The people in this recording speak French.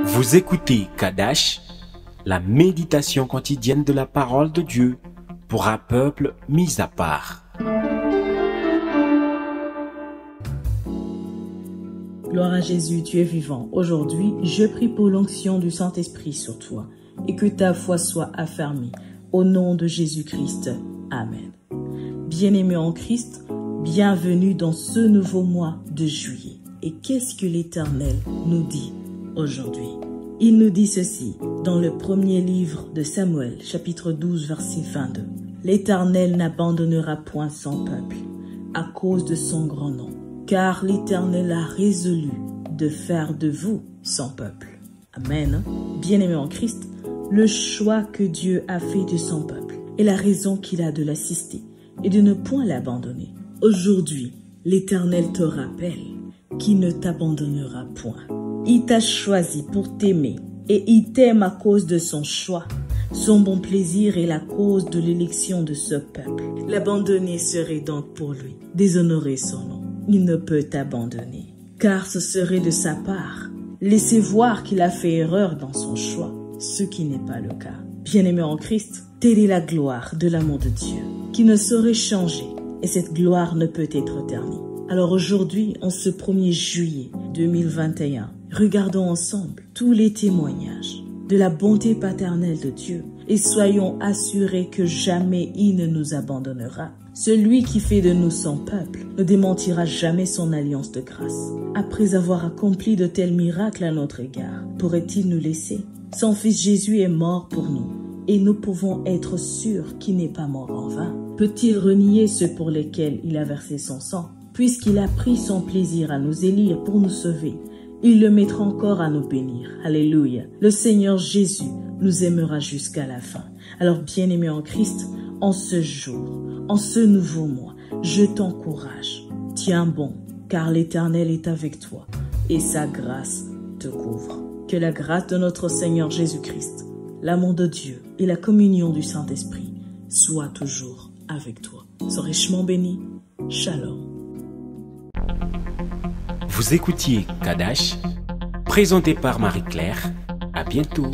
Vous écoutez Kadash, la méditation quotidienne de la parole de Dieu pour un peuple mis à part. Gloire à Jésus, tu es vivant. Aujourd'hui, je prie pour l'onction du Saint-Esprit sur toi et que ta foi soit affermie. Au nom de Jésus-Christ. Amen. Bien-aimés en Christ, bienvenue dans ce nouveau mois de juillet. Et qu'est-ce que l'Éternel nous dit aujourd'hui? Il nous dit ceci dans le premier livre de Samuel, chapitre 12, verset 22. L'Éternel n'abandonnera point son peuple à cause de son grand nom, car l'Éternel a résolu de faire de vous son peuple. Amen. Bien-aimés en Christ, le choix que Dieu a fait de son peuple et la raison qu'il a de l'assister et de ne point l'abandonner. Aujourd'hui, l'Éternel te rappelle qu'il ne t'abandonnera point. Il t'a choisi pour t'aimer et il t'aime à cause de son choix. Son bon plaisir est la cause de l'élection de ce peuple. L'abandonner serait donc pour lui déshonorer son nom. Il ne peut t'abandonner, car ce serait de sa part laisser voir qu'il a fait erreur dans son choix, ce qui n'est pas le cas. Bien-aimé en Christ, telle est la gloire de l'amour de Dieu, qui ne saurait changer, et cette gloire ne peut être ternie. Alors aujourd'hui, en ce 1er juillet 2021, regardons ensemble tous les témoignages de la bonté paternelle de Dieu et soyons assurés que jamais il ne nous abandonnera. Celui qui fait de nous son peuple ne démentira jamais son alliance de grâce. Après avoir accompli de tels miracles à notre égard, pourrait-il nous laisser? Son fils Jésus est mort pour nous et nous pouvons être sûrs qu'il n'est pas mort en vain. Peut-il renier ceux pour lesquels il a versé son sang? Puisqu'il a pris son plaisir à nous élire pour nous sauver, il le mettra encore à nous bénir. Alléluia. Le Seigneur Jésus nous aimera jusqu'à la fin. Alors, bien-aimés en Christ, en ce jour, en ce nouveau mois, je t'encourage. Tiens bon, car l'Éternel est avec toi et sa grâce te couvre. Que la grâce de notre Seigneur Jésus-Christ, l'amour de Dieu et la communion du Saint-Esprit soient toujours avec toi. Sois richement béni. Shalom. Vous écoutiez Kadash, présenté par Marie-Claire. À bientôt.